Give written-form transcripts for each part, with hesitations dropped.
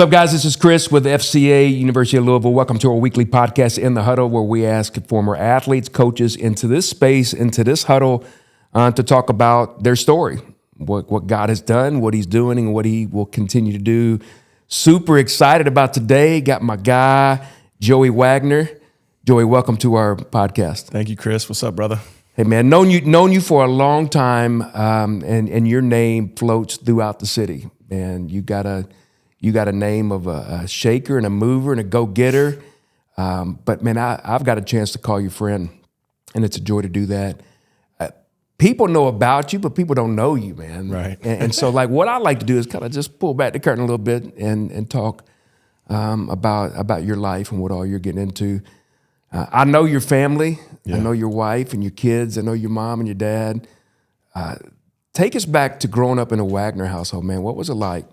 What's up, guys? This is Chris with FCA, University of Louisville. Welcome to our weekly podcast, In the Huddle, where we ask former athletes, coaches into this space, into this huddle, to talk about their story, what God has done, what he's doing, and what he will continue to do. Super excited about today. Got my guy, Joey Wagner. Joey, welcome to our podcast. Thank you, Chris. What's up, brother? Hey, man, known you for a long time, and your name floats throughout the city. Man, you got a name of a shaker and a mover and a go-getter. But, man, I've got a chance to call you friend, and it's a joy to do that. People know about you, but people don't know you, man. Right. And so, like, what I like to do is kind of just pull back the curtain a little bit and talk about your life and what all you're getting into. I know your family. Yeah. I know your wife and your kids. I know your mom and your dad. Take us back to growing up in a Wagner household, man. What was it like?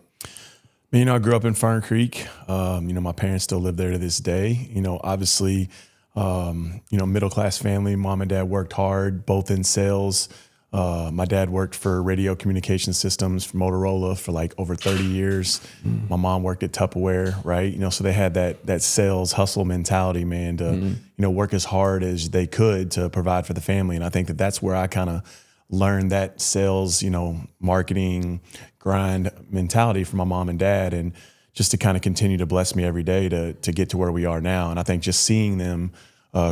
I grew up in Fern Creek. My parents still live there to this day. Obviously, middle-class family. Mom and dad worked hard, both in sales. My dad worked for radio communication systems for Motorola for like over 30 years. My mom worked at Tupperware, right? So they had that sales hustle mentality, man, to, work as hard as they could to provide for the family. And I think that's where I kind of learned that sales, marketing, grind mentality from my mom and dad, and just to kind of continue to bless me every day to get to where we are now. And I think just seeing them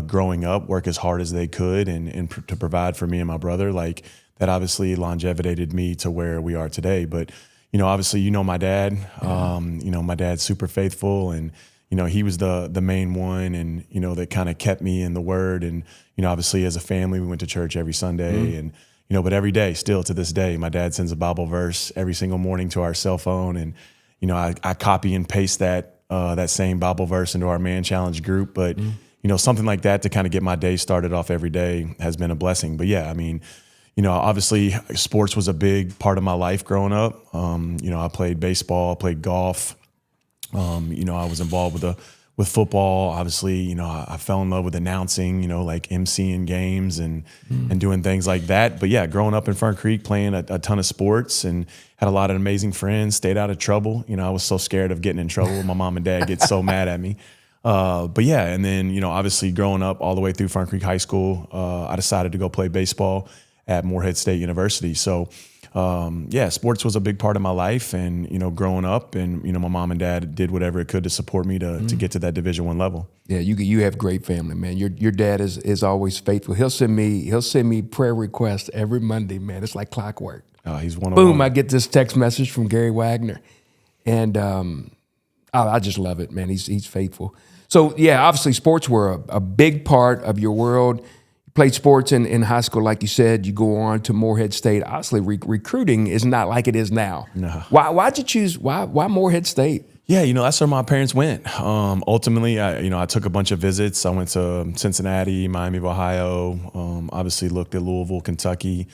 growing up, work as hard as they could and to provide for me and my brother, like that obviously longevitated me to where we are today. But, obviously, my dad, my dad's super faithful, and, he was the main one, and, that kind of kept me in the word. And, obviously as a family, we went to church every Sunday and, but every day, still to this day, my dad sends a Bible verse every single morning to our cell phone. And, I copy and paste that same Bible verse into our Man Challenge group. But, something like that to kind of get my day started off every day has been a blessing. But yeah, obviously sports was a big part of my life growing up. I played baseball, played golf. I was involved with football. Obviously, I fell in love with announcing, like emceeing games and doing things like that. But yeah, growing up in Fern Creek, playing a ton of sports and had a lot of amazing friends, stayed out of trouble. I was so scared of getting in trouble. My mom and dad get so mad at me. But yeah, and then, obviously growing up all the way through Fern Creek High School, I decided to go play baseball at Morehead State University. So, sports was a big part of my life, and, growing up, and, my mom and dad did whatever it could to support me to get to that Division I level. Yeah, you have great family, man. Your dad is always faithful. He'll send me prayer requests every Monday, man. It's like clockwork. He's one of Boom, I get this text message from Gary Wagner, and I just love it, man. He's faithful. So yeah, obviously sports were a big part of your world. You played sports in high school, like you said. You go on to Morehead State. Obviously, recruiting is not like it is now. No. Why'd you choose? Why Morehead State? Yeah, that's where my parents went. Ultimately, I took a bunch of visits. I went to Cincinnati, Miami of Ohio. Obviously, looked at Louisville, Kentucky.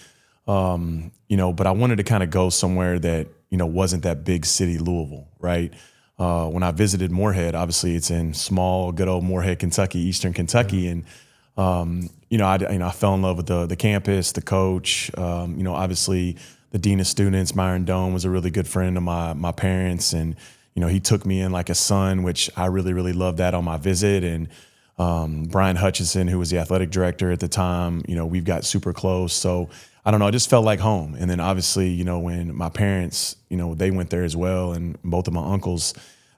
But I wanted to kind of go somewhere that wasn't that big city, Louisville, right? When I visited Morehead, obviously it's in small, good old Morehead, Kentucky, Eastern Kentucky, and I fell in love with the campus, the coach. Obviously the dean of students, Myron Doan, was a really good friend of my parents, and he took me in like a son, which I really, really loved that on my visit. And Brian Hutchinson, who was the athletic director at the time, we've got super close. So I don't know, it just felt like home. And then obviously, when my parents, they went there as well, and both of my uncles,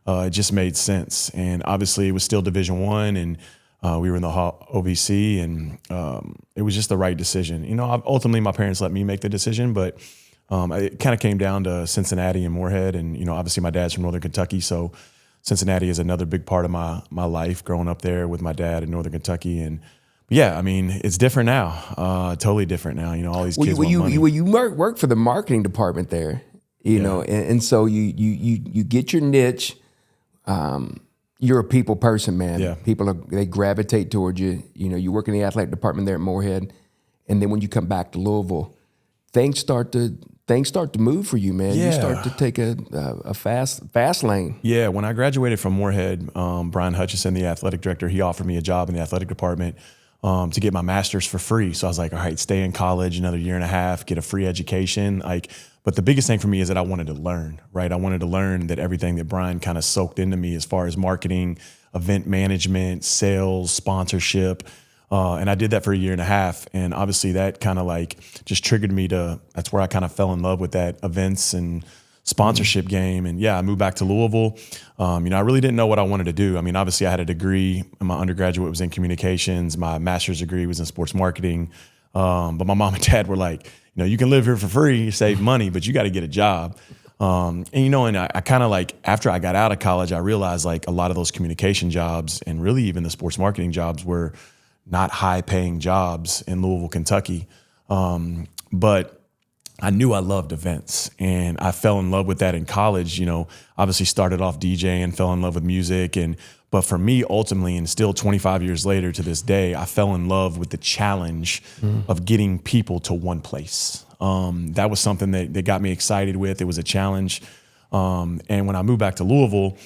it just made sense. And obviously it was still Division I, and we were in the OVC, and it was just the right decision. Ultimately my parents let me make the decision, but it kind of came down to Cincinnati and Morehead. And, obviously my dad's from Northern Kentucky, so Cincinnati is another big part of my life growing up there with my dad in Northern Kentucky. And yeah, it's different now, totally different now. All these kids want money. You work for the marketing department there, know, and so you get your niche. You're a people person, man. Yeah. People they gravitate towards you. You work in the athletic department there at Morehead, and then when you come back to Louisville, things start to move for you, man. Yeah. You start to take a fast lane. Yeah, when I graduated from Morehead, Brian Hutchinson, the athletic director, he offered me a job in the athletic department. to get my master's for free. So I was like, all right, stay in college another year and a half, get a free education. But the biggest thing for me is that I wanted to learn, right? I wanted to learn that everything that Brian kind of soaked into me as far as marketing, event management, sales, sponsorship. And I did that for a year and a half. And obviously that kind of like just triggered me that's where I kind of fell in love with that events and sponsorship game. And yeah, I moved back to Louisville. I really didn't know what I wanted to do. I mean, obviously I had a degree. My undergraduate was in communications. My master's degree was in sports marketing. But my mom and dad were like, you can live here for free, save money, but you got to get a job. And I kind of like, after I got out of college, I realized like a lot of those communication jobs and really even the sports marketing jobs were not high paying jobs in Louisville, Kentucky. But I knew I loved events and I fell in love with that in college. Obviously started off DJing, fell in love with music. But for me, ultimately, and still 25 years later to this day, I fell in love with the challenge of getting people to one place. That was something that got me excited with. It was a challenge. And when I moved back to Louisville,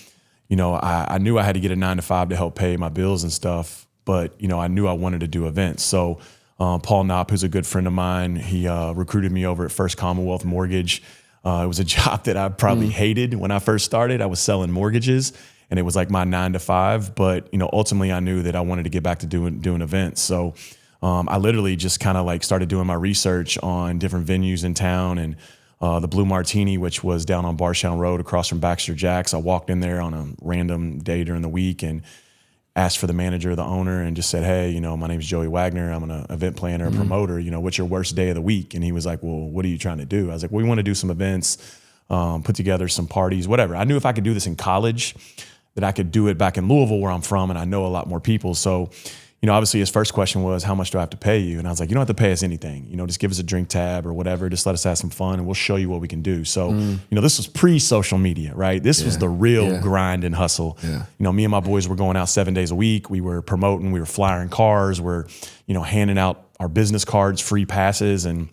I knew I had to get a 9-to-5 to help pay my bills and stuff. But, I knew I wanted to do events. So Paul Knopp, who's a good friend of mine, he recruited me over at First Commonwealth Mortgage. It was a job that I probably hated when I first started. I was selling mortgages. And it was like my 9-to-5, but ultimately I knew that I wanted to get back to doing events. So I literally just kind of like started doing my research on different venues in town, and the Blue Martini, which was down on Barstown Road across from Baxter Jack's. I walked in there on a random day during the week and asked for the manager, the owner, and just said, hey, my name's Joey Wagner. I'm an event planner, and promoter. What's your worst day of the week? And he was like, well, what are you trying to do? I was like, well, we want to do some events, put together some parties, whatever. I knew if I could do this in college, that I could do it back in Louisville where I'm from and I know a lot more people. So, obviously his first question was, how much do I have to pay you? And I was like, you don't have to pay us anything. Just give us a drink tab or whatever. Just let us have some fun and we'll show you what we can do. So, this was pre-social media, right? This was the real grind and hustle. Yeah. Me and my boys were going out 7 days a week. We were promoting, we were flying cars, we're, handing out our business cards, free passes. And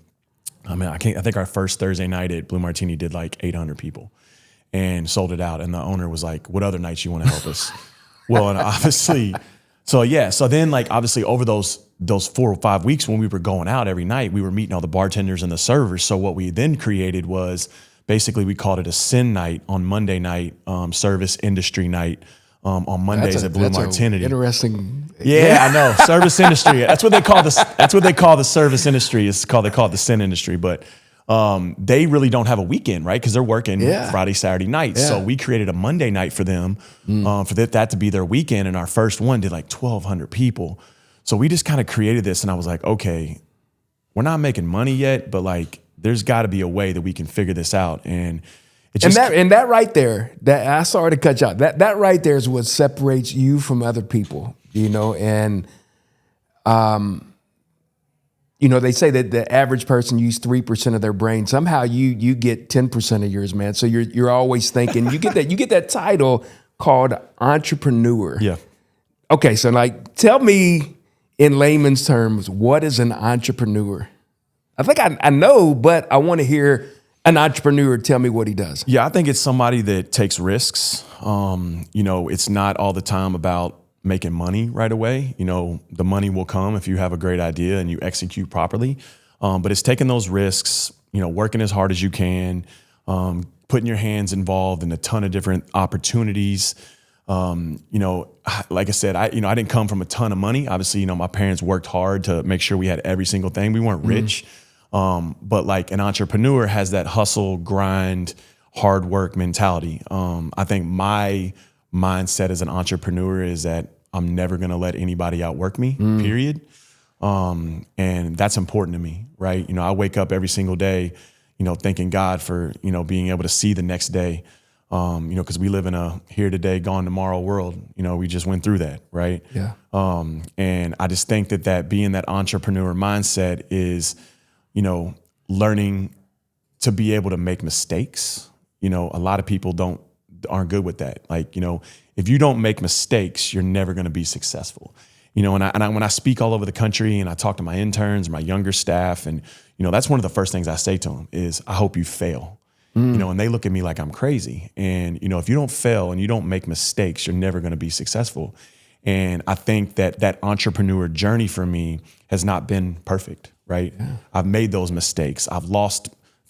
I think our first Thursday night at Blue Martini did like 800 people. And sold it out. And the owner was like, what other nights you want to help us? Well, and obviously, so then like obviously over those 4 or 5 weeks when we were going out every night, we were meeting all the bartenders and the servers. So what we then created was basically we called it a sin night on Monday night, service industry night on Mondays at Blue Martini. Interesting. Yeah, I know. Service industry. That's what they call the service industry. They call it the sin industry. But they really don't have a weekend, right? Because they're working Friday, Saturday nights. Yeah. So we created a Monday night for them, for that to be their weekend. And our first one did like 1,200 people. So we just kind of created this. And I was like, okay, we're not making money yet, but like, there's got to be a way that we can figure this out. And it just, and that right there, that I sorry to cut you out. That right there is what separates you from other people, and they say that the average person uses 3% of their brain. Somehow you get 10% of yours, man. So you're always thinking. You get that title called entrepreneur. Yeah. Okay, so like tell me in layman's terms, what is an entrepreneur? I think I know, but I want to hear an entrepreneur tell me what he does. Yeah, I think it's somebody that takes risks. It's not all the time about making money right away. The money will come if you have a great idea and you execute properly. But it's taking those risks, working as hard as you can, putting your hands involved in a ton of different opportunities. Like I said, I didn't come from a ton of money. Obviously, my parents worked hard to make sure we had every single thing. We weren't rich. But like an entrepreneur has that hustle, grind, hard work mentality. I think my mindset as an entrepreneur is that I'm never going to let anybody outwork me, period. And that's important to me, right? I wake up every single day, thanking God for, being able to see the next day. Because we live in a here today, gone tomorrow world. We just went through that, right? Yeah. And I just think that being that entrepreneur mindset is, learning to be able to make mistakes. A lot of people aren't good with that. Like, if you don't make mistakes, you're never going to be successful. And when I speak all over the country and I talk to my interns, my younger staff, and, that's one of the first things I say to them is, I hope you fail. And they look at me like I'm crazy. And, if you don't fail and you don't make mistakes, you're never going to be successful. And I think that entrepreneur journey for me has not been perfect, right? Yeah. I've made those mistakes. I've lost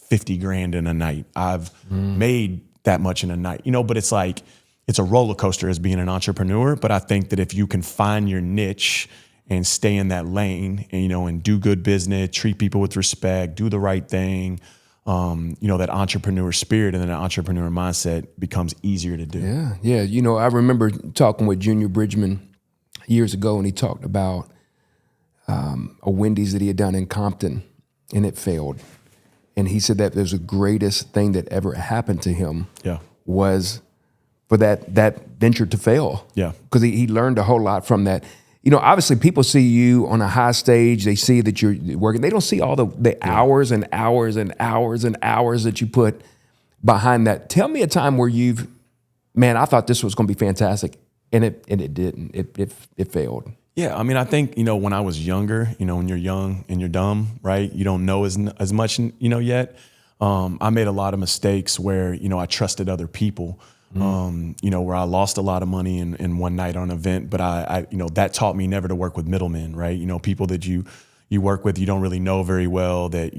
50 grand in a night. I've made that much in a night, but it's like, it's a roller coaster as being an entrepreneur. But I think that if you can find your niche and stay in that lane and, and do good business, treat people with respect, do the right thing, that entrepreneur spirit and then an entrepreneur mindset becomes easier to do. Yeah. Yeah. I remember talking with Junior Bridgman years ago, and he talked about a Wendy's that he had done in Compton, and it failed. And he said that was the greatest thing that ever happened to him. Yeah. Was for that venture to fail. Yeah. Because he learned a whole lot from that. Obviously people see you on a high stage. They see that you're working. They don't see all the hours and hours and hours and hours that you put behind that. Tell me a time where I thought this was going to be fantastic, and it didn't. It failed. Yeah, I think, when I was younger, when you're young and you're dumb, right? You don't know as much, yet. I made a lot of mistakes where, I trusted other people, where I lost a lot of money in one night on an event, but I that taught me never to work with middlemen, right? People that you work with, you don't really know very well, that,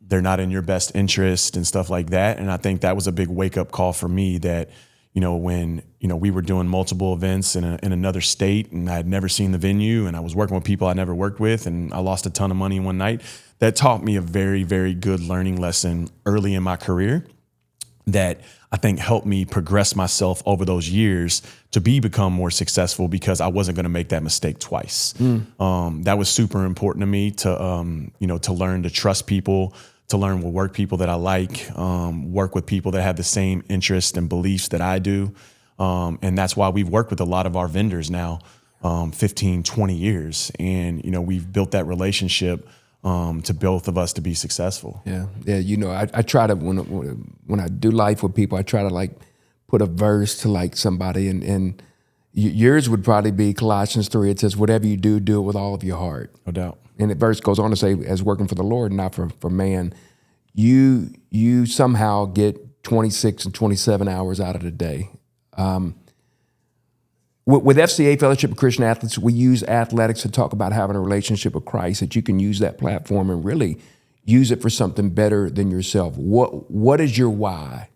they're not in your best interest and stuff like that. And I think that was a big wake up call for me that, when, we were doing multiple events in another state and I had never seen the venue and I was working with people I never worked with and I lost a ton of money in one night, that taught me a very, very good learning lesson early in my career that I think helped me progress myself over those years to become more successful because I wasn't going to make that mistake twice. That was super important to me to learn to trust people, to learn with work people that I like, work with people that have the same interests and beliefs that I do. And that's why we've worked with a lot of our vendors now, 15, 20 years. And, we've built that relationship to both of us to be successful. Yeah. Yeah. I try to, when I do life with people, I try to put a verse to somebody and yours would probably be Colossians 3. It says, whatever you do, do it with all of your heart. No doubt. And the verse goes on to say, as working for the Lord, not for man, you somehow get 26 and 27 hours out of the day. With FCA, Fellowship of Christian Athletes, we use athletics to talk about having a relationship with Christ, that you can use that platform and really use it for something better than yourself. What is your why?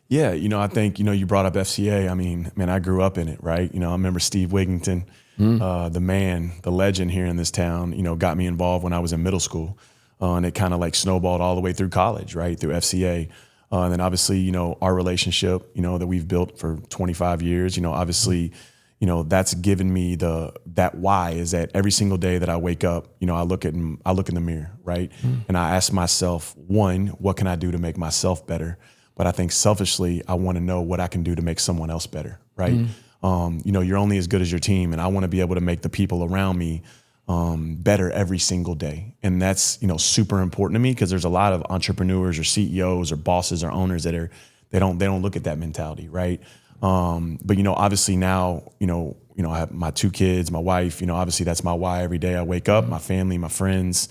Yeah, I think, you brought up FCA. I grew up in it, right? I remember Steve Wigington, the man, the legend here in this town, got me involved when I was in middle school. And it kind of snowballed all the way through college, right, through FCA. And then obviously, our relationship, that we've built for 25 years, obviously, that's given me that why is that every single day that I wake up, I look in the mirror, right? And I ask myself, one, what can I do to make myself better? But I think selfishly, I want to know what I can do to make someone else better, right? You're only as good as your team, and I want to be able to make the people around me better every single day. And that's, super important to me because there's a lot of entrepreneurs or CEOs or bosses or owners that they don't look at that mentality, right? But obviously now, I have my 2 kids, my wife, obviously that's my why every day I wake up, my family, my friends,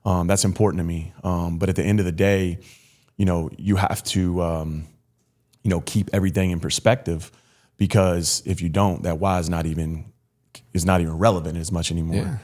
that's important to me. But at the end of the day, you have to, keep everything in perspective, because if you don't, that why is not even relevant as much anymore. Yeah.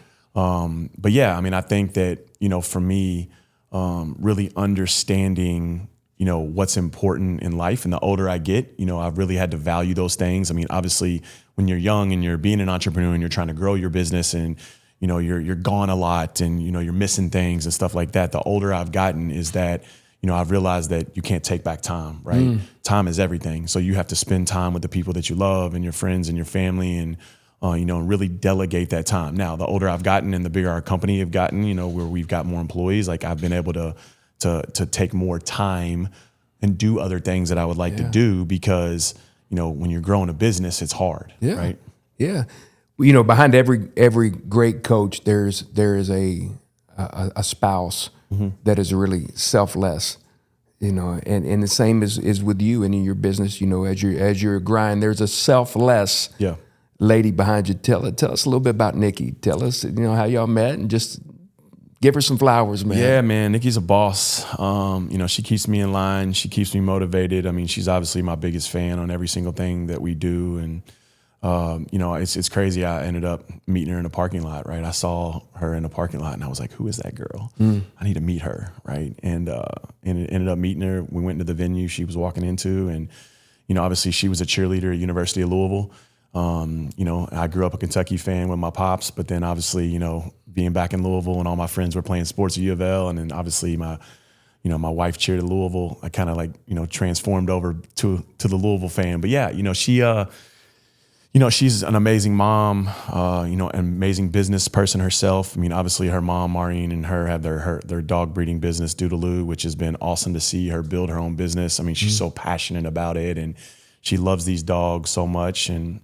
But yeah, I think that, for me, really understanding, what's important in life, and the older I get, I've really had to value those things. Obviously when you're young and you're being an entrepreneur and you're trying to grow your business and, you're gone a lot and, you're missing things and stuff like that. The older I've gotten is that, I've realized that you can't take back time, right? Time is everything. So you have to spend time with the people that you love and your friends and your family and, and really delegate that time. Now, the older I've gotten and the bigger our company have gotten, where we've got more employees, I've been able to take more time and do other things that I would like to do because, when you're growing a business, it's hard, right? Yeah. Behind every great coach, there is a spouse that is really selfless, and the same is with you and in your business, as you're grinding, there's a selfless lady behind you. Tell us a little bit about Nikki. Tell us, how y'all met, and just give her some flowers, man. Yeah, man. Nikki's a boss. She keeps me in line. She keeps me motivated. She's obviously my biggest fan on every single thing that we do. And, It's crazy. I ended up meeting her in a parking lot, right? I saw her in a parking lot and I was like, who is that girl? I need to meet her, right? And it ended up meeting her. We went into the venue she was walking into, and, obviously she was a cheerleader at University of Louisville. I grew up a Kentucky fan with my pops, but then obviously, being back in Louisville and all my friends were playing sports at U of L, and then obviously my wife cheered at Louisville. I kind of transformed over to the Louisville fan. But yeah, she's an amazing mom, an amazing business person herself. I mean, obviously her mom, Maureen, and her have their dog breeding business, Doodaloo, which has been awesome to see her build her own business. I mean, she's so passionate about it, and she loves these dogs so much. And,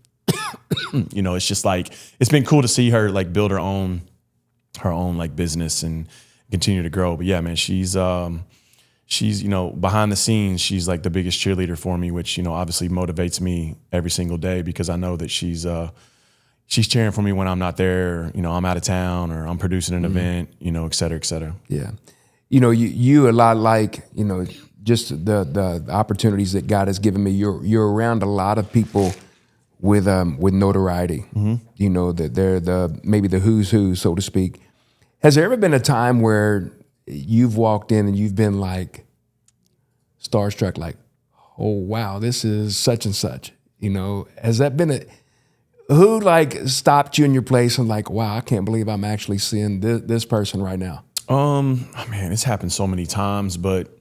it's just like, it's been cool to see her like build her own like business and continue to grow. But yeah, man, she's behind the scenes, she's like the biggest cheerleader for me, which, obviously motivates me every single day, because I know that she's cheering for me when I'm not there, I'm out of town or I'm producing an event, et cetera, et cetera. Yeah. You a lot like, just the opportunities that God has given me. You're around a lot of people with notoriety, that they're maybe the who's who, so to speak. Has there ever been a time where you've walked in and you've been like starstruck, like, oh, wow, this is such and such, has that been who like stopped you in your place and like, wow, I can't believe I'm actually seeing this person right now? Man, it's happened so many times, but,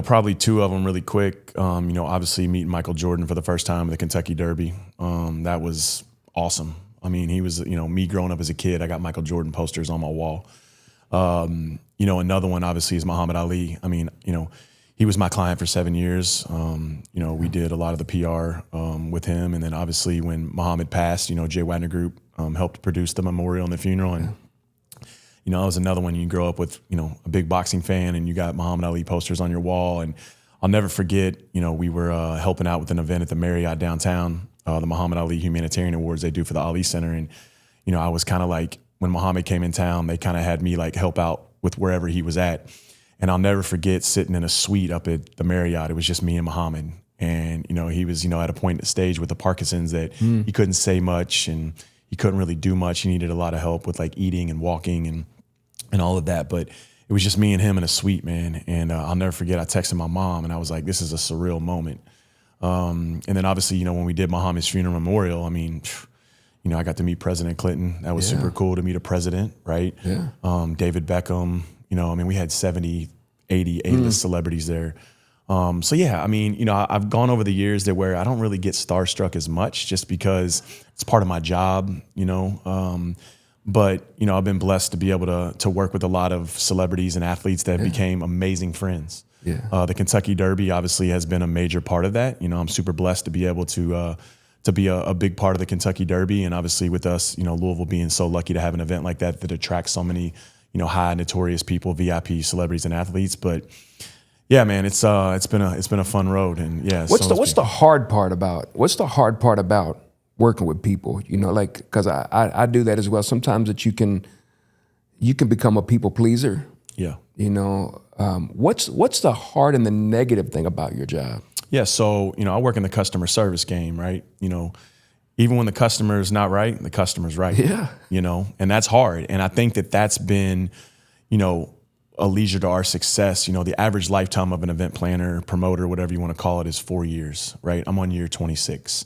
probably two of them really quick. Obviously meeting Michael Jordan for the first time at the Kentucky Derby. That was awesome. I mean, he was, me growing up as a kid, I got Michael Jordan posters on my wall. Another one obviously is Muhammad Ali. I mean, he was my client for 7 years. We did a lot of the PR with him. And then obviously when Muhammad passed, Jay Wagner Group helped produce the memorial and the funeral. And, that was another one. You grow up with, a big boxing fan and you got Muhammad Ali posters on your wall. And I'll never forget, we were helping out with an event at the Marriott downtown, the Muhammad Ali Humanitarian Awards they do for the Ali Center. And, I was kind of like, when Muhammad came in town, they kind of had me like help out with wherever he was at. And I'll never forget sitting in a suite up at the Marriott. It was just me and Muhammad. And, he was, at a point at the stage with the Parkinson's that he couldn't say much and he couldn't really do much. He needed a lot of help with like eating and walking and all of that. But it was just me and him in a suite, man. And I'll never forget, I texted my mom and I was like, this is a surreal moment. And then obviously, when we did Muhammad's funeral memorial, I mean, I got to meet President Clinton. That was super cool to meet a president, right? Yeah. David Beckham, we had 70, 80 A-list celebrities there. I've gone over the years that where I don't really get starstruck as much just because it's part of my job, But, I've been blessed to be able to work with a lot of celebrities and athletes that became amazing friends. Yeah. The Kentucky Derby obviously has been a major part of that. I'm super blessed to be able to be a big part of the Kentucky Derby. And obviously with us, Louisville being so lucky to have an event like that attracts so many, high notorious people, VIP celebrities and athletes. But yeah, man, it's been a fun road. And yeah. What's the hard part about working with people? Cause I do that as well. Sometimes that you can become a people pleaser. Yeah. What's the hard and the negative thing about your job? Yeah, so, I work in the customer service game, right? Even when the customer is not right, the customer's right. Yeah. And that's hard. And I think that that's been, a leisure to our success. The average lifetime of an event planner, promoter, whatever you want to call it, is 4 years, right? I'm on year 26.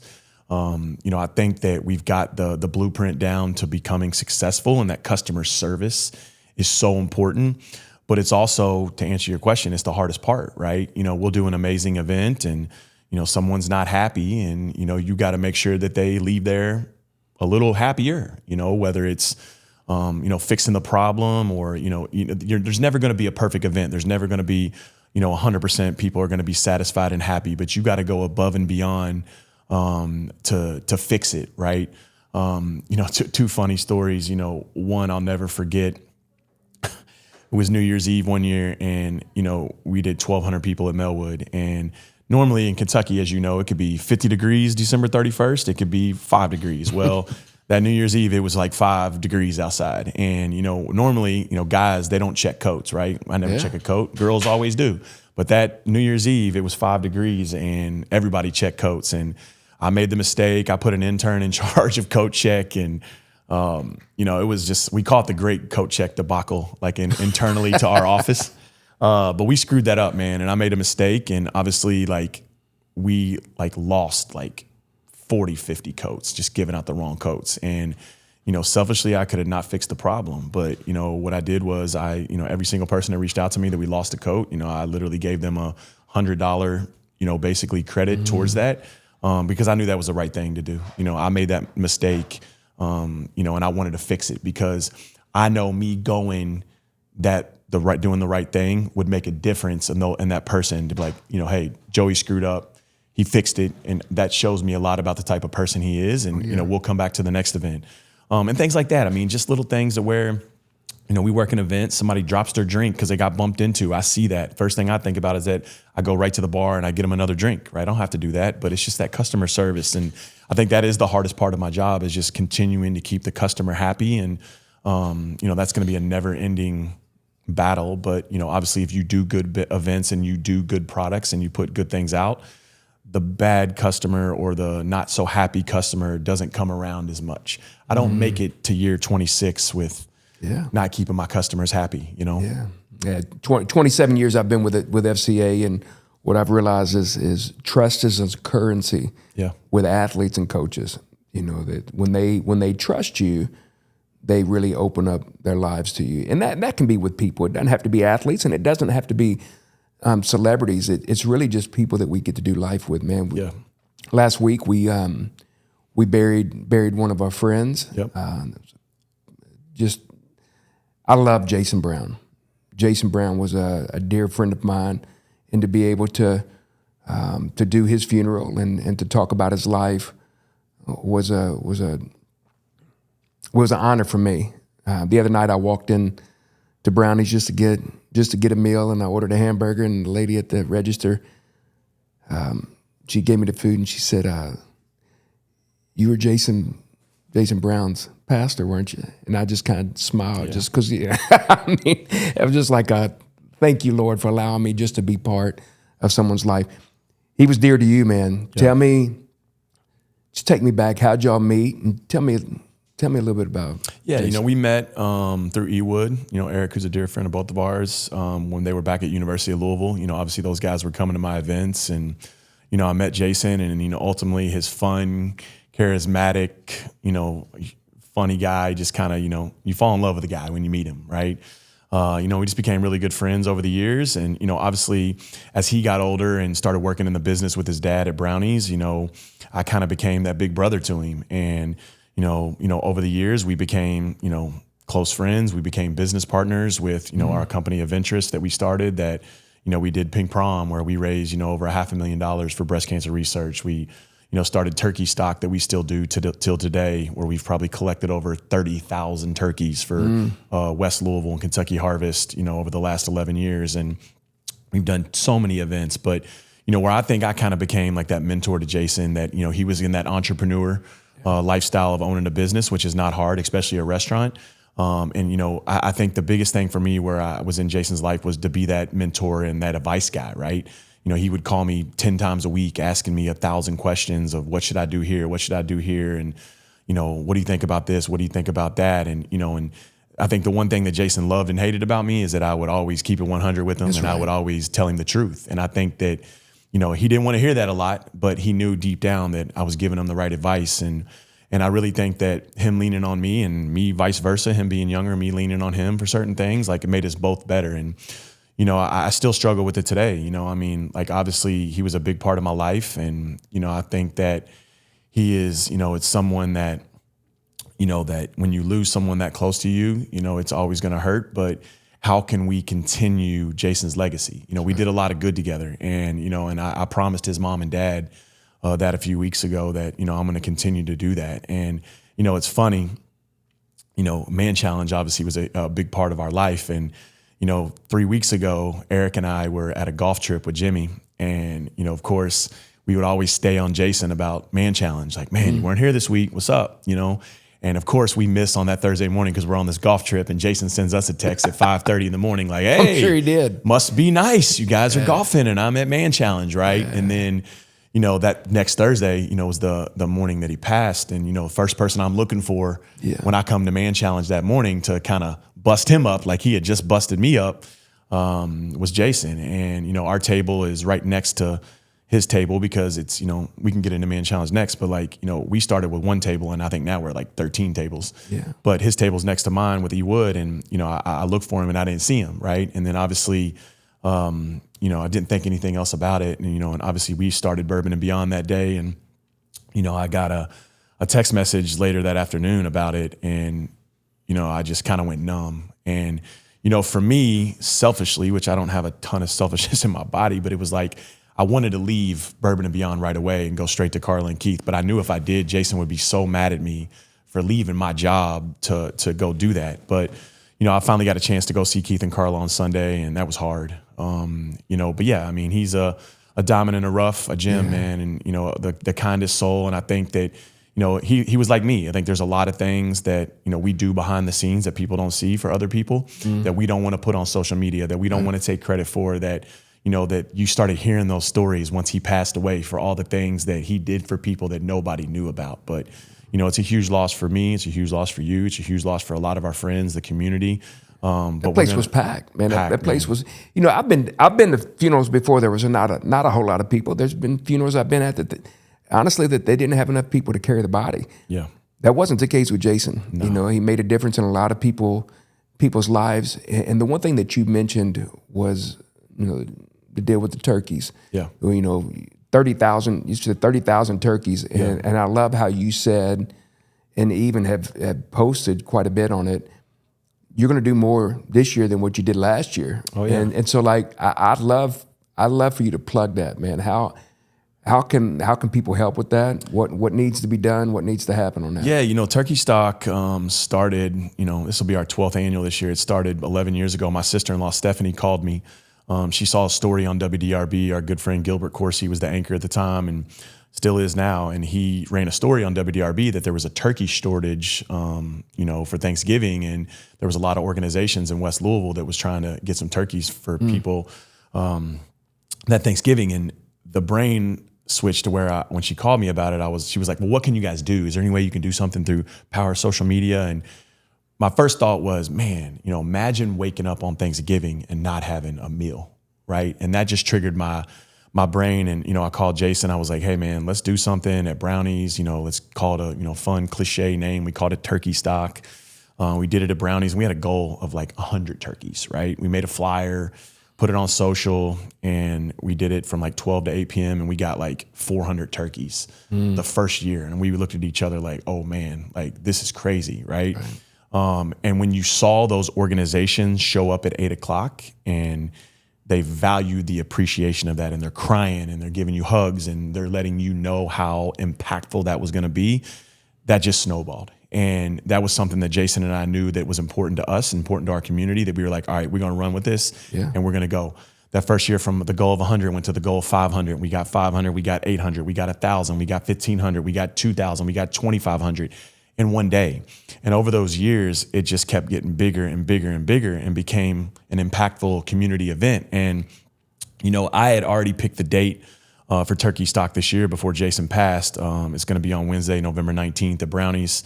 I think that we've got the blueprint down to becoming successful, and that customer service is so important. But it's also, to answer your question, it's the hardest part, right? We'll do an amazing event and, someone's not happy and, you got to make sure that they leave there a little happier, whether it's, fixing the problem or, there's never going to be a perfect event. There's never going to be, 100% people are going to be satisfied and happy, but you got to go above and beyond to fix it, right? Two funny stories. One I'll never forget. It was New Year's Eve one year, and we did 1,200 people at Melwood. And normally in Kentucky, as you know, it could be 50 degrees December 31st. It could be 5 degrees. Well, that New Year's Eve, it was like 5 degrees outside. And normally, guys, they don't check coats, right? I never check a coat. Girls always do. But that New Year's Eve, it was 5 degrees, and everybody checked coats. And I made the mistake. I put an intern in charge of coat check, and it was just, we call it the great coat check debacle, like internally to our office. But we screwed that up, man. And I made a mistake, and obviously we lost 40, 50 coats, just giving out the wrong coats. And, selfishly, I could have not fixed the problem. But, what I did was every single person that reached out to me that we lost a coat, I literally gave them $100, basically credit towards that, because I knew that was the right thing to do. I made that mistake, and I wanted to fix it because I know me doing the right thing would make a difference in that person to be like, hey, Joey screwed up. He fixed it. And that shows me a lot about the type of person he is. And, we'll come back to the next event. And things like that. I mean, just little things that where, we work an event, somebody drops their drink because they got bumped into. I see that. First thing I think about is that I go right to the bar and I get them another drink, right? I don't have to do that, but it's just that customer service. And I think that is the hardest part of my job, is just continuing to keep the customer happy. And, that's going to be a never ending battle. But, obviously if you do good events and you do good products and you put good things out, the bad customer or the not so happy customer doesn't come around as much. I don't make it to year 26 with not keeping my customers happy, Yeah. 27 years I've been with FCA, and what I've realized is trust is a currency with athletes and coaches. That when they trust you, they really open up their lives to you. And that can be with people. It doesn't have to be athletes, and it doesn't have to be celebrities. It's really just people that we get to do life with, man. Last week we buried one of our friends. I love Jason Brown. Jason Brown was a dear friend of mine, and to be able to do his funeral and to talk about his life was an honor for me. The other night I walked in to Brownie's just to get a meal, and I ordered a hamburger, and the lady at the register, she gave me the food, and she said, "You were Jason Brown's pastor, weren't you?" And I just kind of smiled, just because, I mean, it was just like thank you, Lord, for allowing me just to be part of someone's life. He was dear to you, man. Tell me, just take me back. How'd y'all meet? And tell me a little bit about Jason. We met through Ewood. Eric, who's a dear friend of both of ours, when they were back at University of Louisville. Obviously those guys were coming to my events, and I met Jason, and ultimately his fun, charismatic, funny guy, just kind of, you fall in love with the guy when you meet him, right? We just became really good friends over the years. And, obviously as he got older and started working in the business with his dad at Brownie's, I kind of became that big brother to him. And, over the years we became, close friends. We became business partners with, our company of interest that we started that, we did Pink Prom, where we raised, over $500,000 for breast cancer research. We, started turkey stock that we still do till today, where we've probably collected over 30,000 turkeys for West Louisville and Kentucky Harvest, over the last 11 years. And we've done so many events. But, where I think I kind of became like that mentor to Jason, that, he was in that entrepreneur lifestyle of owning a business, which is not hard, especially a restaurant. I think the biggest thing for me where I was in Jason's life was to be that mentor and that advice guy, right? He would call me 10 times a week asking me 1,000 questions of what should I do here? What should I do here? And, what do you think about this? What do you think about that? And, and I think the one thing that Jason loved and hated about me is that I would always keep it 100 with him. That's and right. I would always tell him the truth. And I think that, he didn't want to hear that a lot, but he knew deep down that I was giving him the right advice. And I really think that him leaning on me and me vice versa, him being younger, me leaning on him for certain things, it made us both better. And, I still struggle with it today. Obviously he was a big part of my life. And, I think that he is, it's someone that, that when you lose someone that close to you, it's always going to hurt. But how can we continue Jason's legacy? We did a lot of good together. And, and I promised his mom and dad that a few weeks ago that, I'm going to continue to do that. And, it's funny, Man Challenge obviously was a big part of our life. And, 3 weeks ago, Eric and I were at a golf trip with Jimmy. And, of course, we would always stay on Jason about Man Challenge. Like, man, you weren't here this week. What's up? And of course we missed on that Thursday morning because we're on this golf trip, and Jason sends us a text at 5:30 in the morning like, hey, I'm sure he did. Must be nice. You guys are golfing and I'm at Man Challenge, right? Yeah. And then, that next Thursday, was the morning that he passed. And, first person I'm looking for when I come to Man Challenge that morning to kind of bust him up like he had just busted me up was Jason. And, our table is right next to his table because it's, we can get into Man Challenge next, but we started with one table and I think now we're like 13 tables. Yeah. But his table's next to mine with E Wood, and, I looked for him and I didn't see him, right? And then obviously, I didn't think anything else about it. And, and obviously we started Bourbon and Beyond that day. And, I got a text message later that afternoon about it. And, I just kind of went numb. And, for me, selfishly, which I don't have a ton of selfishness in my body, but it was like, I wanted to leave Bourbon and Beyond right away and go straight to Carla and Keith. But I knew if I did, Jason would be so mad at me for leaving my job to go do that. But, I finally got a chance to go see Keith and Carla on Sunday, and that was hard. But yeah, I mean, he's a diamond in the rough, a gem, man, and, the kindest soul. And I think that, he was like me. I think there's a lot of things that, we do behind the scenes that people don't see for other people, that we don't want to put on social media, that we don't want to take credit for, that you started hearing those stories once he passed away for all the things that he did for people that nobody knew about. But, it's a huge loss for me. It's a huge loss for you. It's a huge loss for a lot of our friends, the community. That place was packed, man. That place was, I've been to funerals before. There was not a whole lot of people. There's been funerals I've been at that honestly, that they didn't have enough people to carry the body. Yeah. That wasn't the case with Jason. No. He made a difference in a lot of people's lives. And the one thing that you mentioned was, the deal with the turkeys. Yeah. 30,000, you said 30,000 turkeys. And I love how you said, and even have posted quite a bit on it, you're going to do more this year than what you did last year. Oh, yeah. And so I'd love for you to plug that, man. How can people help with that? What needs to be done? What needs to happen on that? Yeah, Turkey Stock started, this will be our 12th annual this year. It started 11 years ago. My sister-in-law, Stephanie, called me. She saw a story on WDRB. Our good friend Gilbert Corsi was the anchor at the time and still is now. And he ran a story on WDRB that there was a turkey shortage, for Thanksgiving. And there was a lot of organizations in West Louisville that was trying to get some turkeys for people that Thanksgiving. And the brain switched to where when she called me about it, she was like, well, what can you guys do? Is there any way you can do something through power of social media? And my first thought was, man, imagine waking up on Thanksgiving and not having a meal, right? And that just triggered my brain. And, I called Jason. I was like, hey, man, let's do something at Brownies. Let's call it a, fun cliche name. We called it Turkey Stock. We did it at Brownies. And we had a goal of like 100 turkeys, right? We made a flyer, put it on social, and we did it from like 12 to 8 p.m. and we got like 400 turkeys the first year. And we looked at each other like, oh man, like this is crazy, right? And when you saw those organizations show up at 8 o'clock and they valued the appreciation of that and they're crying and they're giving you hugs and they're letting you know how impactful that was going to be, that just snowballed. And that was something that Jason and I knew that was important to us, important to our community, that we were like, all right, we're going to run with this and we're going to go. That first year from the goal of 100 went to the goal of 500. We got 500, we got 800, we got 1,000, we got 1,500, we got 2,000, we got 2,500 in one day. And over those years, it just kept getting bigger and bigger and bigger and became an impactful community event. And, I had already picked the date for Turkey Stock this year before Jason passed. It's going to be on Wednesday, November 19th at Brownies.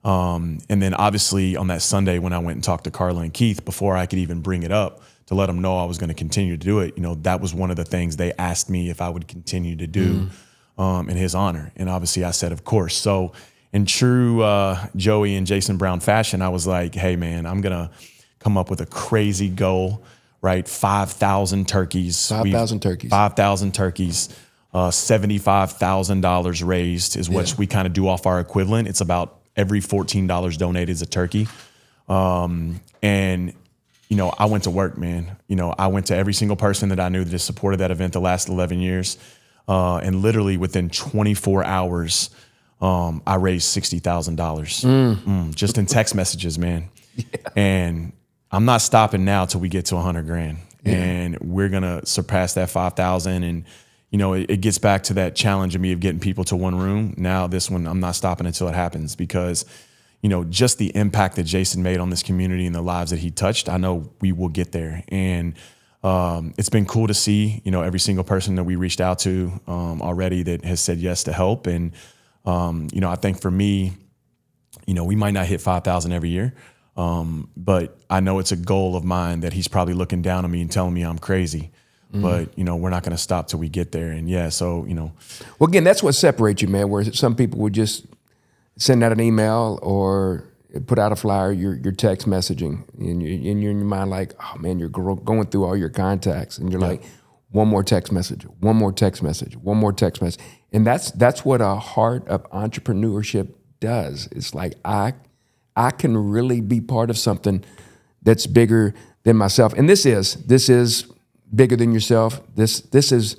And then obviously on that Sunday when I went and talked to Carla and Keith, before I could even bring it up to let them know I was going to continue to do it, that was one of the things they asked me if I would continue to do in his honor. And obviously I said, of course. So in true Joey and Jason Brown fashion, I was like, hey man, I'm going to come up with a crazy goal, right? 5,000 turkeys. 5,000 turkeys. 5,000 turkeys. $75,000 raised is what we kind of do off our equivalent. It's about every $14 donated is a turkey. And, I went to work, man. I went to every single person that I knew that has supported that event the last 11 years. And literally within 24 hours, I raised $60,000 just in text messages, man. Yeah. And I'm not stopping now till we get to 100 grand. Yeah. And we're going to surpass that 5,000. And, it gets back to that challenge of me of getting people to one room. Now this one, I'm not stopping until it happens because, just the impact that Jason made on this community and the lives that he touched, I know we will get there. And it's been cool to see, every single person that we reached out to already that has said yes to help. And, I think for me, we might not hit 5,000 every year. But I know it's a goal of mine that he's probably looking down on me and telling me I'm crazy. But, we're not going to stop till we get there. And Well, again, that's what separates you, man, where some people would just send out an email or put out a flyer, your text messaging, and you're in your mind like, oh, man, you're going through all your contacts, and you're like, one more text message, one more text message, one more text message. And that's what a heart of entrepreneurship does. It's like, I can really be part of something that's bigger than myself. And this is bigger than yourself. This is,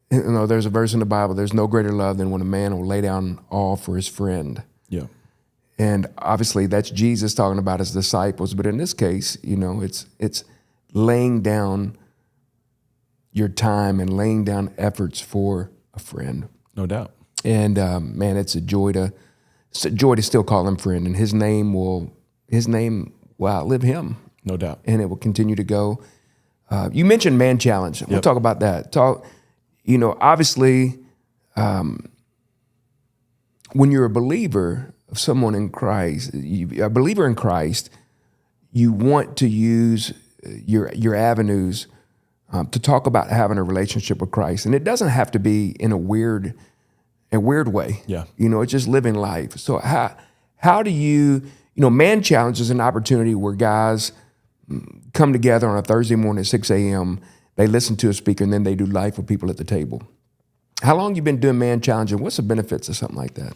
there's a verse in the Bible, there's no greater love than when a man will lay down all for his friend. Yeah. And obviously that's Jesus talking about his disciples. But in this case, it's laying down your time and laying down efforts for a friend. No doubt. And man, it's a joy to still call him friend. And his name will outlive him. No doubt. And it will continue to go. You mentioned Man Challenge. We'll talk about that. Obviously, when you're a believer of someone in Christ, a believer in Christ, you want to use your avenues to talk about having a relationship with Christ. And it doesn't have to be in a weird way. Yeah. It's just living life. So how do you, Man Challenge is an opportunity where guys come together on a Thursday morning at 6 a.m., they listen to a speaker, and then they do life with people at the table. How long you been doing Man Challenge, and what's the benefits of something like that?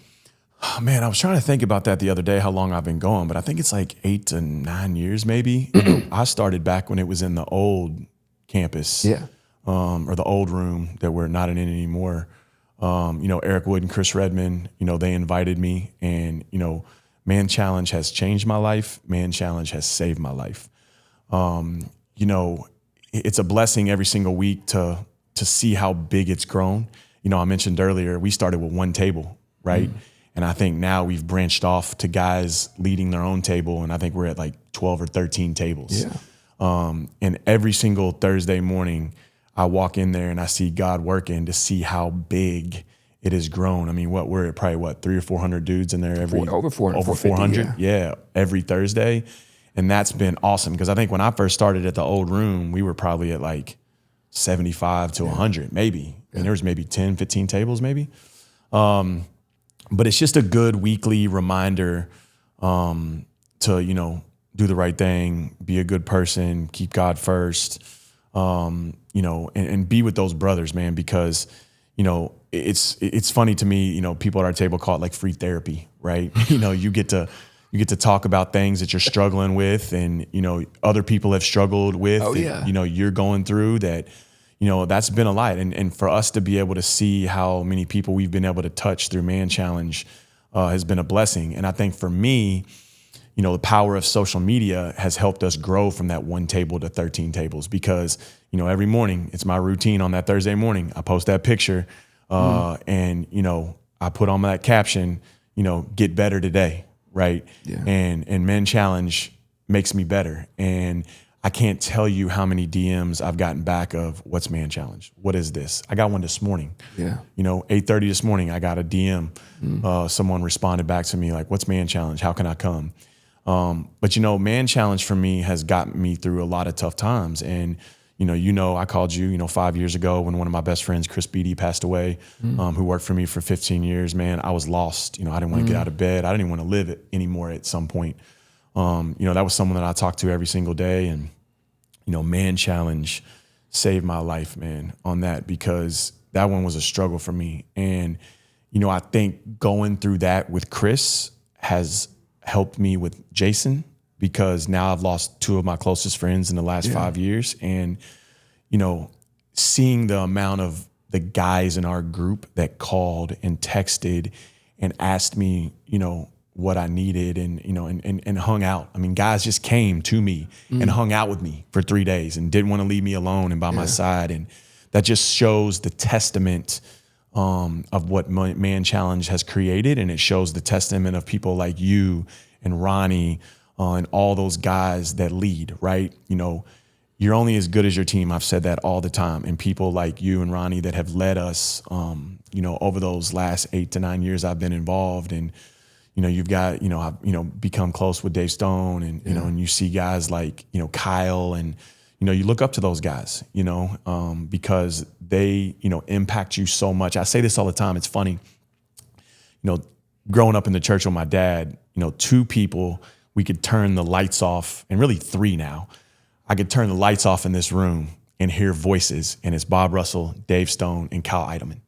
Oh, man, I was trying to think about that the other day, how long I've been going, but I think it's like 8 to 9 years maybe. I started back when it was in the old campus, or the old room that we're not in anymore. Eric Wood and Chris Redmond, they invited me, and, Man Challenge has changed my life. Man Challenge has saved my life. It's a blessing every single week to see how big it's grown. I mentioned earlier, we started with one table, right? And I think now we've branched off to guys leading their own table. And I think we're at like 12 or 13 tables. Yeah. And every single Thursday morning, I walk in there and I see God working to see how big it has grown. I mean, we're at probably 300 or 400 dudes in there over 400. Over 400. Yeah, every Thursday. And that's been awesome because I think when I first started at the old room, we were probably at like 75 to 100 maybe. And there was maybe 10, 15 tables maybe. But it's just a good weekly reminder to, do the right thing, be a good person, keep God first, and be with those brothers, man, because, it's funny to me, people at our table call it like free therapy, right? You get to talk about things that you're struggling with and, other people have struggled with, you're going through that, that's been a light. And for us to be able to see how many people we've been able to touch through Man Challenge has been a blessing. And I think for me, the power of social media has helped us grow from that one table to 13 tables because, every morning it's my routine on that Thursday morning. I post that picture and, I put on that caption, get better today. Right. Yeah. And Man Challenge makes me better. And I can't tell you how many DMs I've gotten back of what's Man Challenge? What is this? I got one this morning. Yeah. 8:30 this morning, I got a DM. Someone responded back to me like, what's Man Challenge? How can I come? But Man Challenge for me has gotten me through a lot of tough times. And, I called you, 5 years ago when one of my best friends, Chris Beatty, passed away, who worked for me for 15 years, man, I was lost. I didn't want to get out of bed. I didn't even want to live it anymore at some point. That was someone that I talked to every single day. And, Man Challenge saved my life, man, on that because that one was a struggle for me. And, I think going through that with Chris has helped me with Jason because now I've lost two of my closest friends in the last 5 years. And, seeing the amount of the guys in our group that called and texted and asked me, what I needed and, and hung out. I mean, guys just came to me and hung out with me for 3 days and didn't want to leave me alone and by my side. And that just shows the testament of what Man Challenge has created. And it shows the testament of people like you and Ronnie, and all those guys that lead, right? You're only as good as your team. I've said that all the time. And people like you and Ronnie that have led us, over those last 8 to 9 years I've been involved. And, you've got, I've, become close with Dave Stone and, and you see guys like, Kyle and, you look up to those guys, because they, impact you so much. I say this all the time. It's funny, growing up in the church with my dad, 2 people, we could turn the lights off, and really 3 now. I could turn the lights off in this room and hear voices, and it's Bob Russell, Dave Stone, and Kyle Eidelman.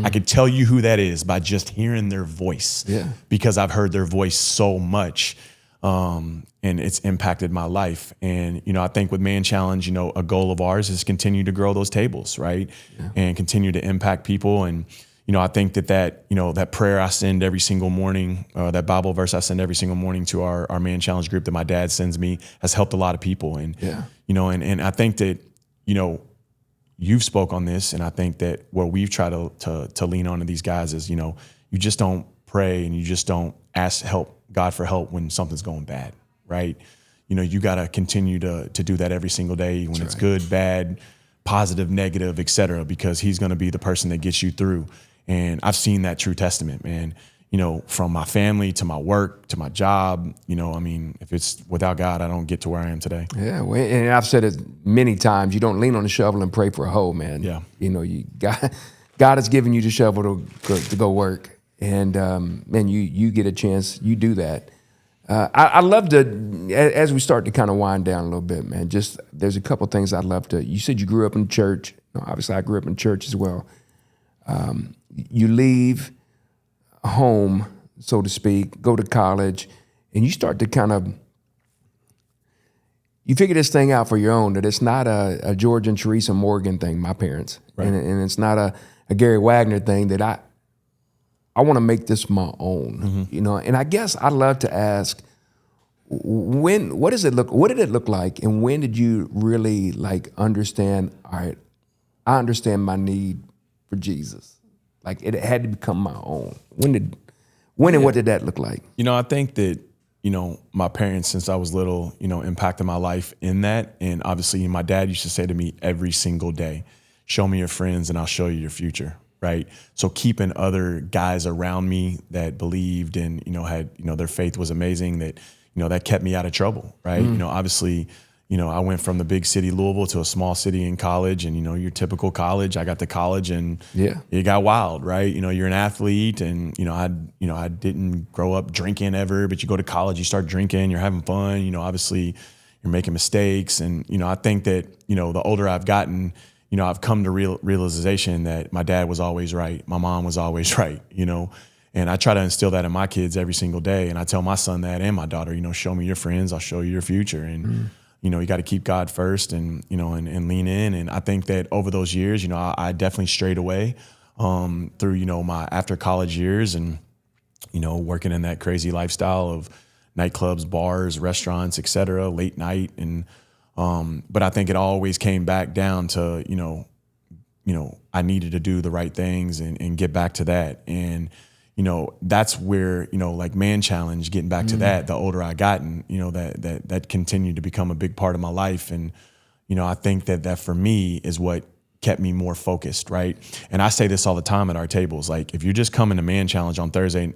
I could tell you who that is by just hearing their voice, because I've heard their voice so much, and it's impacted my life. And, I think with Man Challenge, a goal of ours is continue to grow those tables, right? And continue to impact people. And, I think that prayer I send every single morning, that Bible verse I send every single morning to our Man Challenge group that my dad sends me has helped a lot of people. And, and I think that, you've spoke on this, and I think that what we've tried to lean on to these guys is, you just don't pray and you just don't ask God for help when something's going bad, right? You got to continue to do that every single day when it's good, bad, positive, negative, et cetera, because he's going to be the person that gets you through. And I've seen that true testament, man, from my family to my work to my job. If it's without God, I don't get to where I am today. Yeah. Well, and I've said it many times, you don't lean on the shovel and pray for a hoe, man. Yeah. God has given you the shovel to go work. And, man, you get a chance, you do that. I love to, as we start to kind of wind down a little bit, man, just there's a couple things I'd love to, you said you grew up in church. Obviously I grew up in church as well. You leave home, so to speak, go to college, and you start to kind of, you figure this thing out for your own, that it's not a George and Teresa Morgan thing, my parents, right. and it's not a Gary Wagner thing, that I want to make this my own, and I guess I'd love to ask, what did it look like, and when did you really understand, all right, I understand my need for Jesus? It had to become my own. When and what did that look like? I think that, my parents, since I was little, impacted my life in that. And obviously my dad used to say to me every single day, show me your friends and I'll show you your future. Right. So keeping other guys around me that believed and, had, their faith was amazing, that, that kept me out of trouble. Right. Obviously, I went from the big city, Louisville, to a small city in college, and, your typical college, I got to college and it got wild, right? You're an athlete, and, I didn't grow up drinking ever, but you go to college, you start drinking, you're having fun, obviously you're making mistakes. And, I think that, the older I've gotten, I've come to realization that my dad was always right. My mom was always right, and I try to instill that in my kids every single day. And I tell my son that, and my daughter, show me your friends, I'll show you your future. And, you got to keep God first and, and lean in. And I think that over those years, I definitely strayed away through, my after college years and, working in that crazy lifestyle of nightclubs, bars, restaurants, et cetera, late night. And, but I think it always came back down to, I needed to do the right things and get back to that. And, that's where, Man Challenge, getting back to that, the older I gotten, that continued to become a big part of my life. And, I think that for me is what kept me more focused. Right. And I say this all the time at our tables. If you're just coming to Man Challenge on Thursday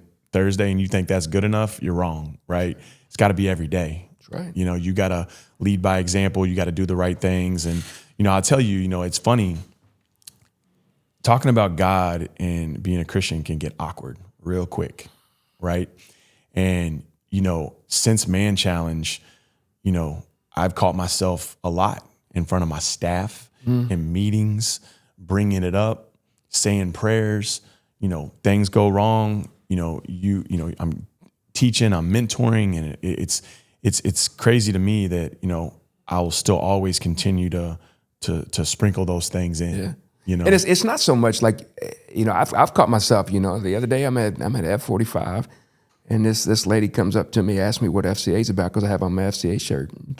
and you think that's good enough, you're wrong. Right. It's got to be every day. That's right. You got to lead by example. You got to do the right things. And, I'll tell you, it's funny. Talking about God and being a Christian can get awkward real quick, right? And, since Man Challenge, I've caught myself a lot in front of my staff in meetings, bringing it up, saying prayers, things go wrong, I'm teaching, I'm mentoring, and it's crazy to me that, I will still always continue to sprinkle those things in. Yeah. And it's not so much I've caught myself, the other day I'm at F45, and this lady comes up to me, asks me what FCA is about, because I have on my FCA shirt. And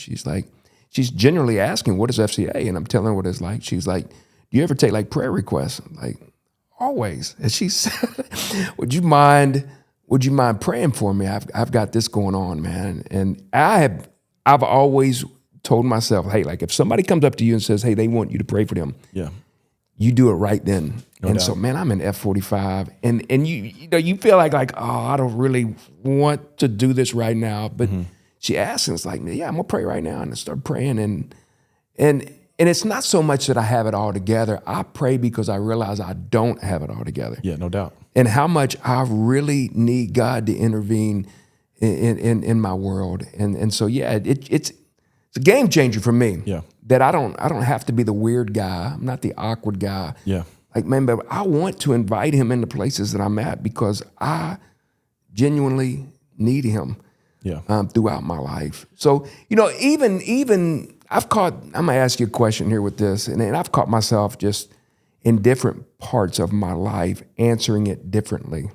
she's generally asking, what is FCA? And I'm telling her what it's like. She's like, do you ever take prayer requests? I'm like, always. And she said, would you mind would you mind praying for me? I've got this going on, man. And I've always told myself, hey, like if somebody comes up to you and says, hey, they want you to pray for them, Yeah. you do it right then. No and doubt. so, man, I'm in F45, and you feel like, oh, I don't really want to do this right now. But she asked, and it's like, yeah, I'm gonna pray right now, and I start praying, and it's not so much that I have it all together. I pray because I realize I don't have it all together. Yeah, no doubt. And how much I really need God to intervene in my world. And so, yeah, it's a game changer for me. Yeah. That I don't have to be the weird guy. I'm not the awkward guy. Yeah. Like, man, but I want to invite him into places that I'm at because I genuinely need him. Yeah. Throughout my life. So, even I'm gonna ask you a question here with this, and I've caught myself just in different parts of my life answering it differently.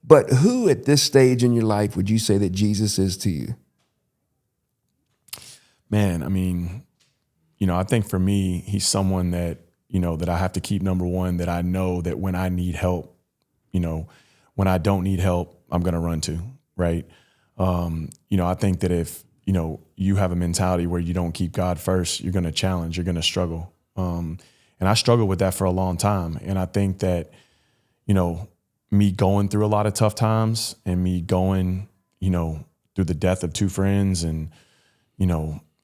But who at this stage in your life would you say that Jesus is to you? Man, I mean, I think for me, he's someone that, that I have to keep, number one, that I know that when I need help, when I don't need help, I'm going to run to, right? I think that if, you have a mentality where you don't keep God first, you're going to challenge, you're going to struggle. And I struggled with that for a long time. And I think that, me going through a lot of tough times and me going, through the death of two friends and,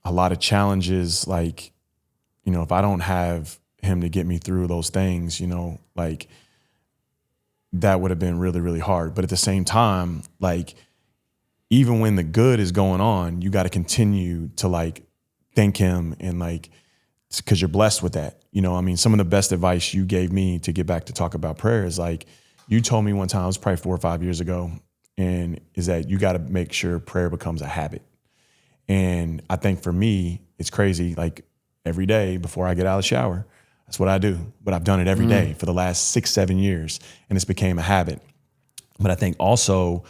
a lot of challenges, like, if I don't have him to get me through those things, like that would have been really, really hard. But at the same time, like, even when the good is going on, you got to continue to like thank him and like, because you're blessed with that. Some of the best advice you gave me to get back to talk about prayer is like, you told me one time, it was probably 4 or 5 years ago, and is that you got to make sure prayer becomes a habit. And I think for me, it's crazy. Like every day before I get out of the shower, that's what I do. But I've done it every day for the last 6-7 years, and it's became a habit. But I think also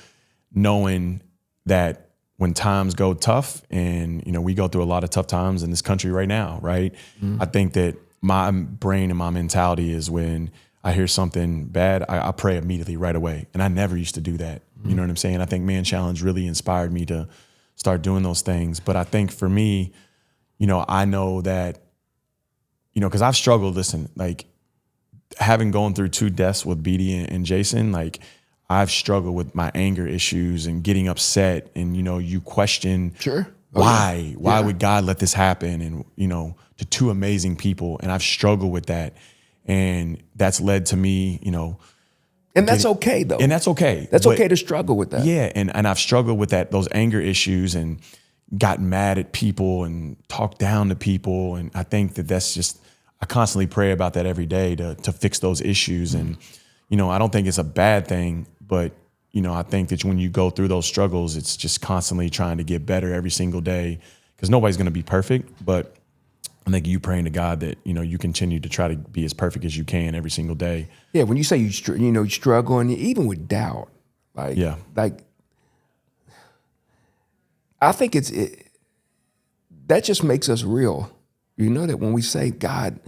knowing that when times go tough, and we go through a lot of tough times in this country right now, right? I think that my brain and my mentality is when I hear something bad, I pray immediately right away. And I never used to do that. You know what I'm saying? I think Man Challenge really inspired me to start doing those things. But I think for me, I know that, because I've struggled, listen, like having gone through 2 deaths with Beatty and Jason, like I've struggled with my anger issues and getting upset, and you question why would God let this happen, and to 2 amazing people, and I've struggled with that, and that's led to me and that's okay though. And that's okay. That's okay to struggle with that. Yeah, and I've struggled with those anger issues and gotten mad at people and talked down to people, and I think that's just, I constantly pray about that every day to fix those issues. And I don't think it's a bad thing, but I think that when you go through those struggles, it's just constantly trying to get better every single day, because nobody's going to be perfect. But I think you praying to God that you continue to try to be as perfect as you can every single day. Yeah, when you say you struggle, and even with doubt, like I think that just makes us real. That when we say, God,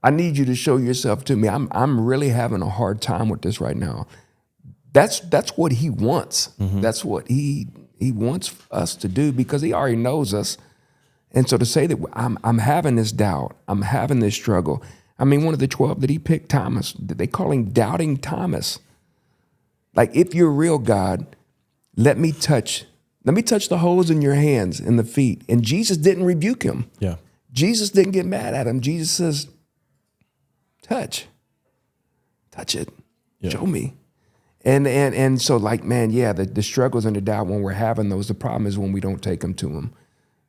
I need you to show yourself to me. I'm really having a hard time with this right now. That's what he wants. That's what he wants us to do, because he already knows us. And so to say that I'm having this doubt, I'm having this struggle. I mean, one of the 12 that he picked, Thomas, they call him Doubting Thomas. Like, if you're real, God, let me touch the holes in your hands and the feet. And Jesus didn't rebuke him. Yeah. Jesus didn't get mad at him. Jesus says, touch it, show me. And so, like, man, yeah, the struggles and the doubt, when we're having those, the problem is when we don't take them to him,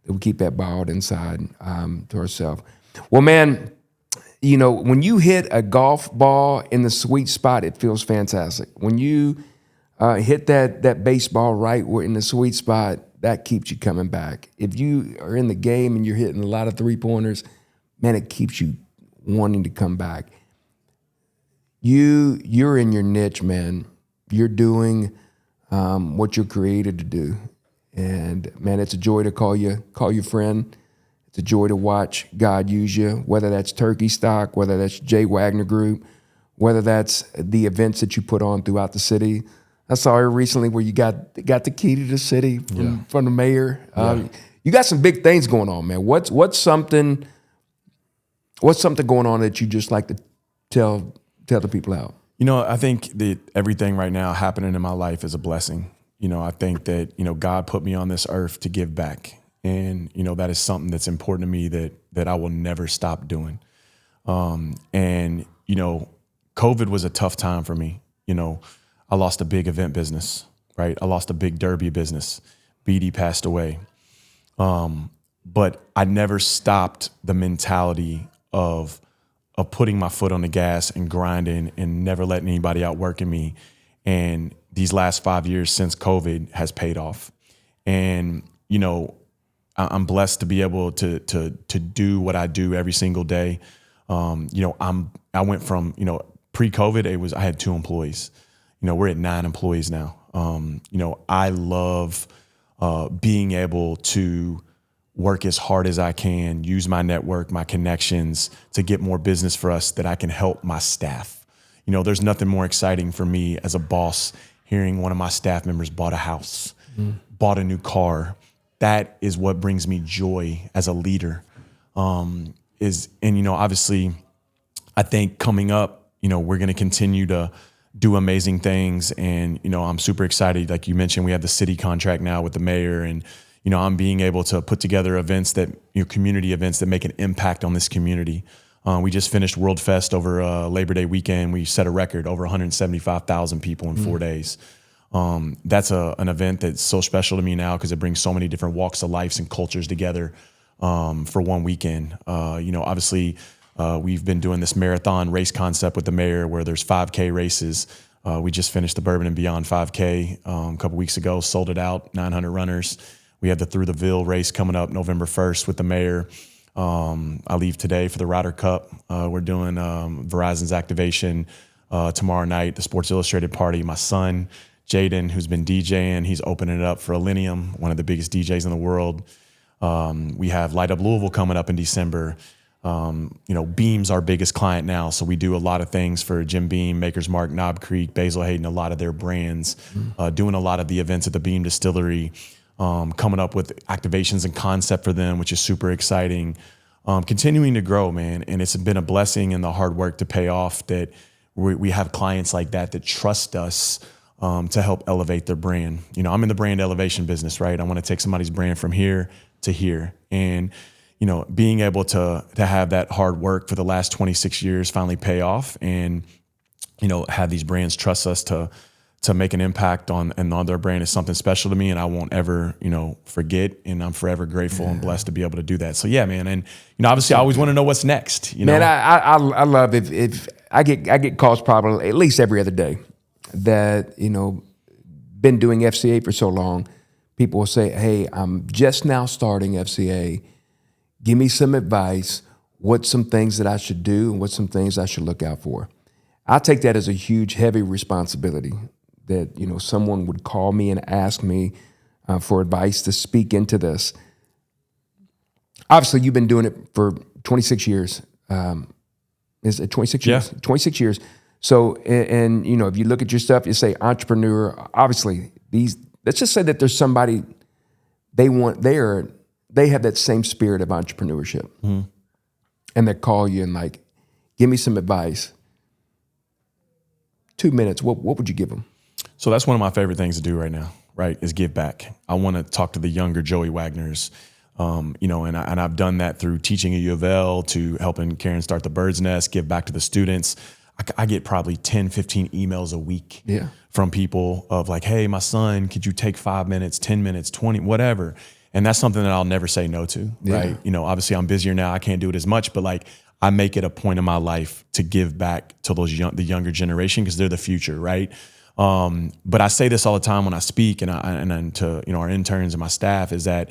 that we keep that bottled inside to ourselves. Well, man, when you hit a golf ball in the sweet spot, it feels fantastic. When you hit that baseball right in the sweet spot, that keeps you coming back. If you are in the game and you're hitting a lot of 3-pointers, man, it keeps you wanting to come back. You're in your niche, man. You're doing what you're created to do. And man, it's a joy to call you friend. It's a joy to watch God use you, whether that's Turkey Stock, whether that's Wagner Group, whether that's the events that you put on throughout the city. I saw here recently where you got the key to the city from the mayor. You got some big things going on, man. What's something going on that you just like to tell the people out? I think that everything right now happening in my life is a blessing. I think that, God put me on this earth to give back. And, that is something that's important to me that I will never stop doing. And, COVID was a tough time for me. I lost a big event business, right? I lost a big derby business. BD passed away. But I never stopped the mentality of putting my foot on the gas and grinding and never letting anybody outworking me. And these last 5 years since COVID has paid off. And, I'm blessed to be able to do what I do every single day. I went from, pre-COVID, I had 2 employees. We're at 9 employees now. I love being able to work as hard as I can, use my network, my connections to get more business for us that I can help my staff. There's nothing more exciting for me as a boss hearing one of my staff members bought a house, bought a new car. That is what brings me joy as a leader. Obviously, I think coming up, we're going to continue to do amazing things. And, I'm super excited. Like you mentioned, we have the city contract now with the mayor, and, I'm being able to put together events that, community events that make an impact on this community. We just finished World Fest over Labor Day weekend. We set a record, over 175,000 people in 4 days. That's an event that's so special to me now because it brings so many different walks of life and cultures together for one weekend. Obviously, we've been doing this marathon race concept with the mayor where there's 5K races. We just finished the Bourbon and Beyond 5K a couple weeks ago, sold it out, 900 runners. We have the Through the Ville race coming up November 1st with the mayor. I leave today for the Ryder Cup. We're doing Verizon's activation tomorrow night, the Sports Illustrated party. My son, Jaden, who's been DJing, he's opening it up for Millennium, one of the biggest DJs in the world. We have Light Up Louisville coming up in December. Beam's our biggest client now, so we do a lot of things for Jim Beam, Maker's Mark, Knob Creek, Basil Hayden, a lot of their brands, doing a lot of the events at the Beam Distillery, coming up with activations and concept for them, which is super exciting. Continuing to grow, man, and it's been a blessing and the hard work to pay off that we have clients like that trust us to help elevate their brand. I'm in the brand elevation business, right? I want to take somebody's brand from here to here. And, being able to have that hard work for the last 26 years finally pay off and, have these brands trust us to make an impact on their brand is something special to me. And I won't ever, forget. And I'm forever grateful and blessed to be able to do that. So yeah, man. And, obviously I always want to know what's next, Man, I love if I get calls probably at least every other day that, been doing FCA for so long. People will say, hey, I'm just now starting FCA. Give me some advice. What's some things that I should do and what's some things I should look out for? I take that as a huge, heavy responsibility that, someone would call me and ask me for advice to speak into this. Obviously, you've been doing it for 26 years. Is it 26 years? Yeah. 26 years. So, and if you look at your stuff, you say entrepreneur. Obviously, let's just say that there's somebody they have that same spirit of entrepreneurship, and they call you and like, give me some advice. 2 minutes. What would you give them? So that's one of my favorite things to do right now, right? Is give back. I want to talk to the younger Joey Wagners, and I've done that through teaching at U of L to helping Karen start the Bird's Nest, give back to the students. I get probably 10, 15 emails a week from people of like, hey, my son, could you take 5 minutes, 10 minutes, 20, whatever. And that's something that I'll never say no to, right? Obviously I'm busier now. I can't do it as much, but like I make it a point in my life to give back to the younger generation because they're the future, right? But I say this all the time when I speak and to our interns and my staff is that,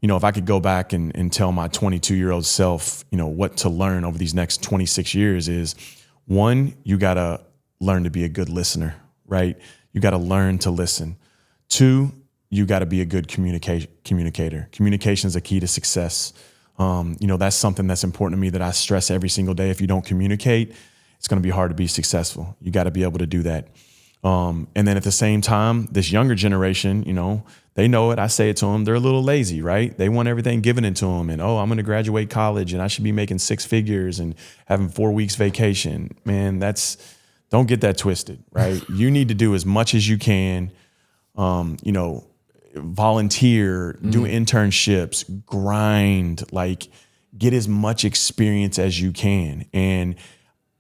if I could go back and tell my 22-year-old self, what to learn over these next 26 years is, one, you got to learn to be a good listener, right? You got to learn to listen. Two, you got to be a good communicator. Communication is a key to success. That's something that's important to me that I stress every single day. If you don't communicate, it's going to be hard to be successful. You got to be able to do that. And then at the same time, this younger generation, you know, they know it. I say it to them. They're a little lazy, right? They want everything given into them. And, I'm going to graduate college and I should be making 6 figures and having 4 weeks vacation. Man, don't get that twisted, right? You need to do as much as you can, you know, volunteer, do internships, grind, like get as much experience as you can. And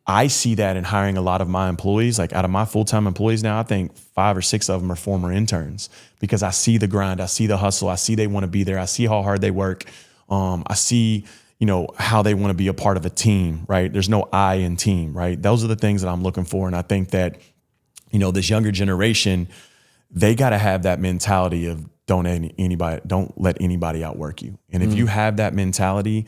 I see that in hiring a lot of my employees. Like out of my full-time employees now, I think 5 or 6 of them are former interns because I see the grind, I see the hustle, I see they want to be there, I see how hard they work. I see, you know, how they want to be a part of a team, right? There's no I in team, right? Those are the things that I'm looking for. And I think that, you know, this younger generation, they got to have that mentality of don't let anybody outwork you. And if you have that mentality,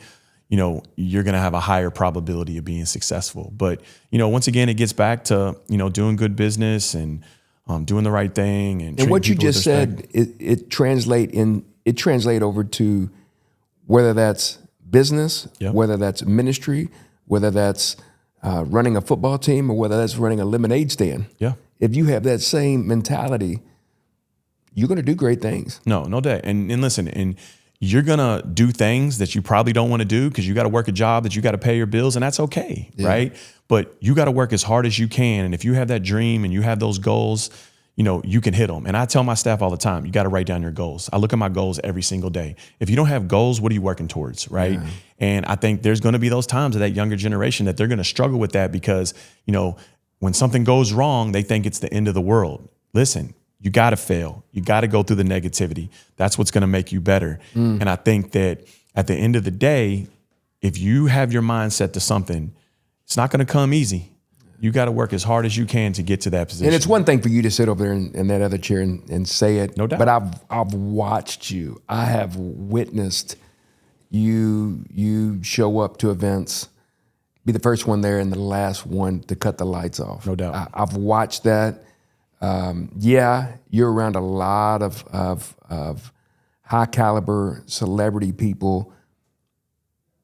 you know, you're going to have a higher probability of being successful. But, you know, once again, it gets back to, you know, doing good business and doing the right thing. And what you just said, it translate over to whether that's business, whether that's ministry, whether that's running a football team, or whether that's running a lemonade stand. Yeah. If you have that same mentality, you're going to do great things. No doubt. And listen, and you're going to do things that you probably don't want to do because you got to work a job that you got to pay your bills, and that's okay, right? But you got to work as hard as you can. And if you have that dream and you have those goals, you know, you can hit them. And I tell my staff all the time, you got to write down your goals. I look at my goals every single day. If you don't have goals, what are you working towards, right? Yeah. And I think there's going to be those times of that younger generation that they're going to struggle with that because, you know, when something goes wrong, they think it's the end of the world. Listen, you got to fail. You got to go through the negativity. That's what's going to make you better. And I think that at the end of the day, if you have your mind set to something, it's not going to come easy. You got to work as hard as you can to get to that position. And it's one thing for you to sit over there in that other chair and say it. No doubt. But I've watched you. I have witnessed you show up to events, be the first one there and the last one to cut the lights off. No doubt. I've watched that. You're around a lot of high caliber celebrity people,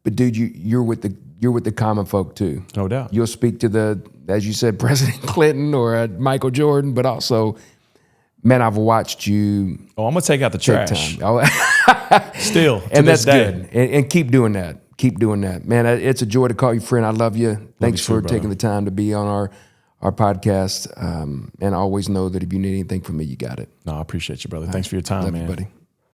but dude, you're with the common folk too. No doubt. You'll speak to as you said, President Clinton or Michael Jordan, but also, man, I've watched you. Oh, I'm gonna take out the trash. Still, and that's good. And keep doing that. Keep doing that, man. It's a joy to call you friend. I love you. Thanks for taking the time to be on our podcast. And I always know that if you need anything from me, you got it. No, I appreciate you, brother. Thanks for your time, love man. You, buddy.